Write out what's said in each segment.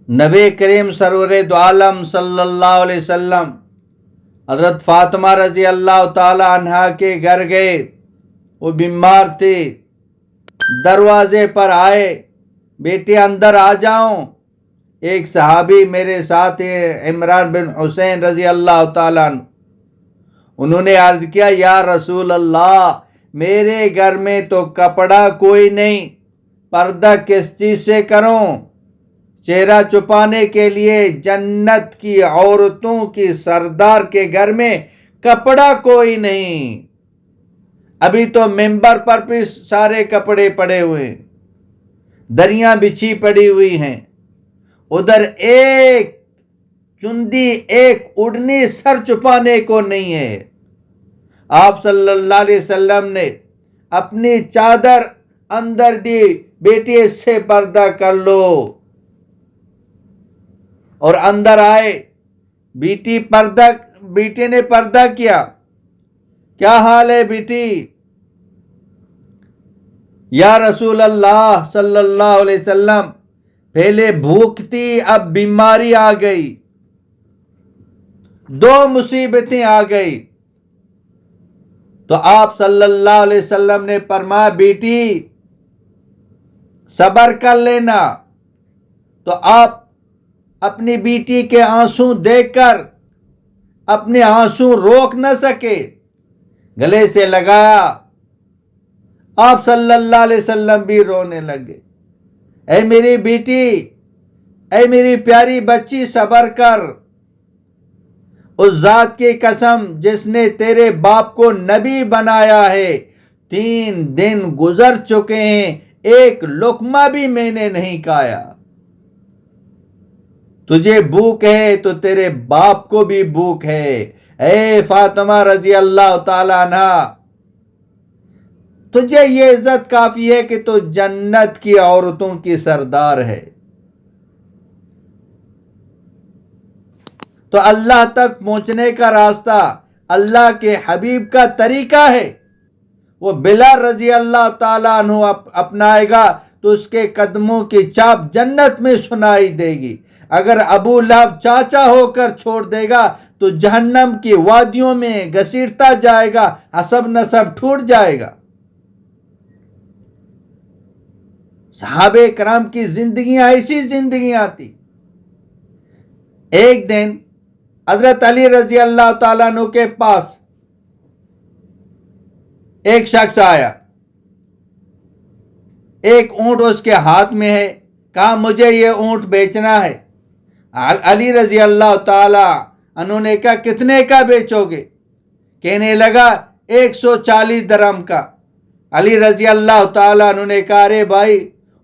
نبی کریم سرور دو عالم صلی اللہ علیہ وسلم حضرت فاطمہ رضی اللہ تعالی عنہا کے گھر گئے، وہ بیمار تھی، دروازے پر آئے، بیٹے اندر آ جاؤں۔ ایک صحابی میرے ساتھ ہیں، عمران بن حسین رضی اللہ تعالیٰ عنہ، انہوں نے عرض کیا یا رسول اللہ میرے گھر میں تو کپڑا کوئی نہیں، پردہ کس چیز سے کروں؟ چہرہ چھپانے کے لیے جنت کی عورتوں کی سردار کے گھر میں کپڑا کوئی نہیں۔ ابھی تو ممبر پر بھی سارے کپڑے پڑے ہوئے ہیں، دریاں بچھی پڑی ہوئی ہیں، ادھر ایک چندی ایک اڑنی سر چھپانے کو نہیں ہے۔ آپ صلی اللہ علیہ وسلم نے اپنی چادر اندر دی، بیٹی اس سے پردہ کر لو، اور اندر آئے، بیٹی نے پردہ کیا۔ کیا حال ہے بیٹی؟ یا رسول اللہ صلی اللہ علیہ وسلم پہلے بھوک تھی، اب بیماری آ گئی، دو مصیبتیں آ گئی۔ تو آپ صلی اللہ علیہ وسلم نے فرمایا بیٹی صبر کر لینا۔ تو آپ اپنی بیٹی کے آنسو دیکھ کر اپنے آنسو روک نہ سکے، گلے سے لگایا، آپ صلی اللہ علیہ وسلم بھی رونے لگے۔ اے میری بیٹی، اے میری پیاری بچی صبر کر، اس ذات کی قسم جس نے تیرے باپ کو نبی بنایا ہے، 3 دن گزر چکے ہیں، ایک لقمہ بھی میں نے نہیں کھایا۔ تجھے بھوک ہے تو تیرے باپ کو بھی بھوک ہے۔ اے فاطمہ رضی اللہ تعالی عنہ، تجھے یہ عزت کافی ہے کہ تو جنت کی عورتوں کی سردار ہے۔ تو اللہ تک پہنچنے کا راستہ اللہ کے حبیب کا طریقہ ہے۔ وہ بلال رضی اللہ تعالیٰ عنہ اپنائے گا تو اس کے قدموں کی چاپ جنت میں سنائی دے گی۔ اگر ابو لہب چاچا ہو کر چھوڑ دے گا تو جہنم کی وادیوں میں گھسیٹتا جائے گا، حسب نسب ٹوٹ جائے گا۔ صحابہ کرام کی زندگیاں ایسی زندگیاں تھی۔ ایک دن حضرت علی رضی اللہ تعالیٰ عنہ کے پاس ایک شخص آیا، ایک اونٹ اس کے ہاتھ میں ہے، کہا مجھے یہ اونٹ بیچنا ہے۔ علی رضی اللہ تعالیٰ عنہ نے کہا کتنے کا بیچو گے؟ کہنے لگا 140 درہم کا۔ علی رضی اللہ تعالیٰ عنہ نے کہا ارے بھائی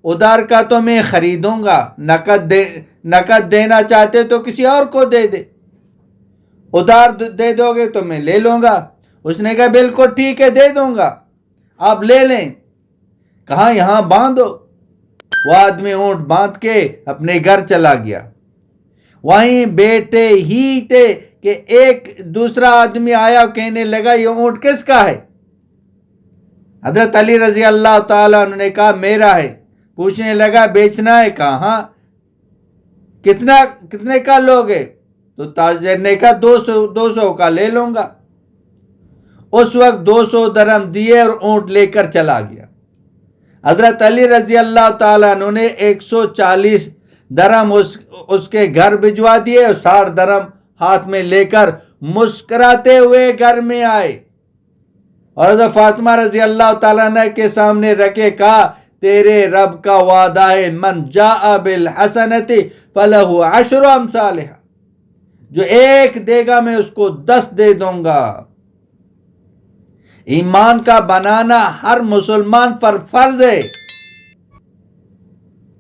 ادھار کا تو میں خریدوں گا، نقد دینا چاہتے تو کسی اور کو دے دے، ادھار دے دو گے تو میں لے لوں گا۔ اس نے کہا بالکل ٹھیک ہے دے دوں گا، آپ لے لیں۔ کہا یہاں باندھو۔ وہ آدمی اونٹ باندھ کے اپنے گھر چلا گیا۔ وہیں بیٹھے ہی تھے کہ ایک دوسرا آدمی آیا، کہنے لگا یہ اونٹ کس کا ہے؟ حضرت علی رضی اللہ تعالیٰ عنہ نے کہا میرا ہے۔ پوچھنے لگا بیچنا ہے؟ کہا ہاں۔ کتنے کا لوگے؟ تو تاجر نے کہا 200 کا لے لوں گا۔ اس وقت 200 درہم دیے اور اونٹ لے کر چلا گیا۔ حضرت علی رضی اللہ تعالیٰ عنہ نے 140 درہم اس کے گھر بھجوا دیے اور 60 درہم ہاتھ میں لے کر مسکراتے ہوئے گھر میں آئے، اور حضرت فاطمہ رضی اللہ تعالیٰ عنہ کے سامنے رکھے، کہا تیرے رب کا وعدہ ہے من جاء بالحسنۃ فلہ 10 امثالھا، جو 1 دے گا میں اس کو 10 دے دوں گا۔ ایمان کا بنانا ہر مسلمان پر فرض ہے۔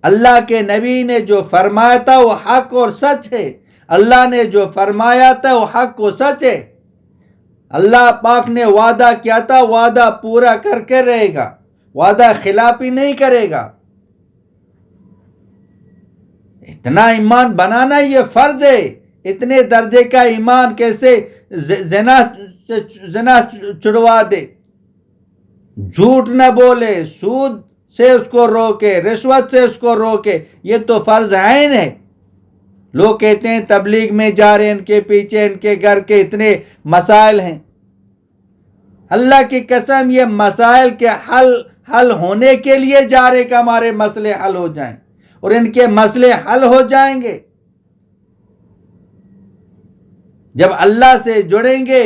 اللہ کے نبی نے جو فرمایا تھا وہ حق اور سچ ہے، اللہ نے جو فرمایا تھا وہ حق و سچ ہے۔ اللہ پاک نے وعدہ کیا تھا، وعدہ پورا کر کے رہے گا، وعدہ خلافی نہیں کرے گا۔ اتنا ایمان بنانا یہ فرض ہے۔ اتنے درجے کا ایمان کیسے زنا چھڑوا دے، جھوٹ نہ بولے، سود سے اس کو روکے، رشوت سے اس کو روکے، یہ تو فرض عین ہے۔ لوگ کہتے ہیں تبلیغ میں جا رہے ہیں، ان کے پیچھے ان کے گھر کے اتنے مسائل ہیں۔ اللہ کی قسم یہ مسائل کے حل ہونے کے لیے جا رہے کہ ہمارے مسئلے حل ہو جائیں، اور ان کے مسئلے حل ہو جائیں گے جب اللہ سے جڑیں گے،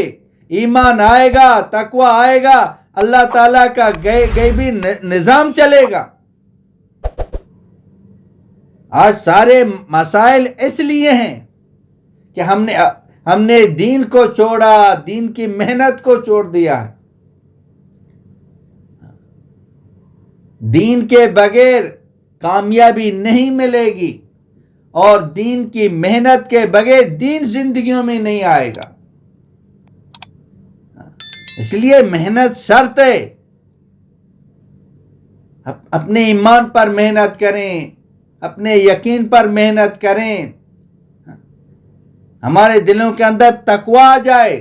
ایمان آئے گا، تقوی آئے گا، اللہ تعالیٰ کا غیبی نظام چلے گا۔ آج سارے مسائل اس لیے ہیں کہ ہم نے دین کو چھوڑا، دین کی محنت کو چھوڑ دیا ہے۔ دین کے بغیر کامیابی نہیں ملے گی، اور دین کی محنت کے بغیر دین زندگیوں میں نہیں آئے گا۔ اس لیے محنت شرط ہے۔ اپنے ایمان پر محنت کریں، اپنے یقین پر محنت کریں، ہمارے دلوں کے اندر تقوی آ جائے۔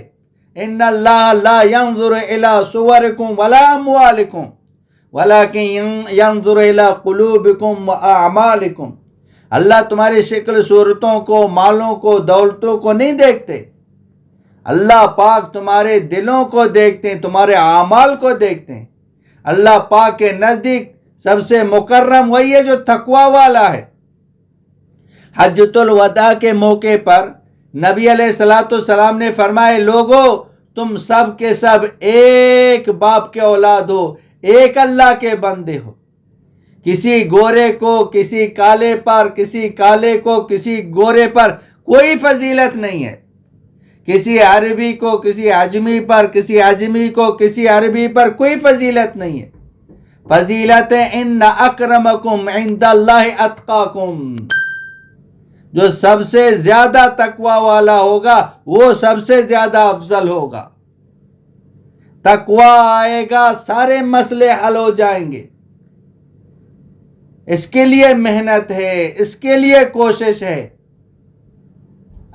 ان اللہ لا ينظر الى صورکم ولا اموالکم ولكن ينظر الى قلوبکم واعمالکم۔ اللہ تمہاری شکل صورتوں کو، مالوں کو، دولتوں کو نہیں دیکھتے، اللہ پاک تمہارے دلوں کو دیکھتے ہیں، تمہارے اعمال کو دیکھتے ہیں۔ اللہ پاک کے نزدیک سب سے مکرم وہی ہے جو تقوی والا ہے۔ حجۃ الوداع کے موقع پر نبی علیہ السلام نے فرمائے، لوگو تم سب کے سب ایک باپ کے اولاد ہو، ایک اللہ کے بندے ہو۔ کسی گورے کو کسی کالے پر، کسی کالے کو کسی گورے پر کوئی فضیلت نہیں ہے، کسی عربی کو کسی عجمی پر، کسی عجمی کو کسی عربی پر کوئی فضیلت نہیں ہے۔ فضیلت ان اکرمکم عند اللہ اتقاکم، جو سب سے زیادہ تقوی والا ہوگا وہ سب سے زیادہ افضل ہوگا۔ تقوی آئے گا، سارے مسئلے حل ہو جائیں گے۔ اس کے لیے محنت ہے، اس کے لیے کوشش ہے۔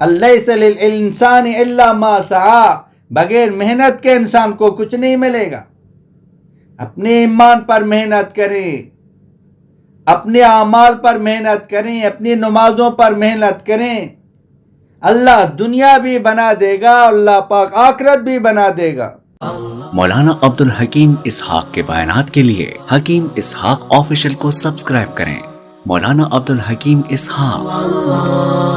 لیس للانسان الا ما سعی، بغیر محنت کے انسان کو کچھ نہیں ملے گا۔ اپنے ایمان پر محنت کریں، اپنے اعمال پر محنت کریں، اپنی نمازوں پر محنت کریں، اللہ دنیا بھی بنا دے گا، اللہ پاک آخرت بھی بنا دے گا۔ مولانا عبد الحکیم اسحاق کے بیانات کے لیے حکیم اسحاق آفیشیل کو سبسکرائب کریں۔ مولانا عبد الحکیم اسحاق۔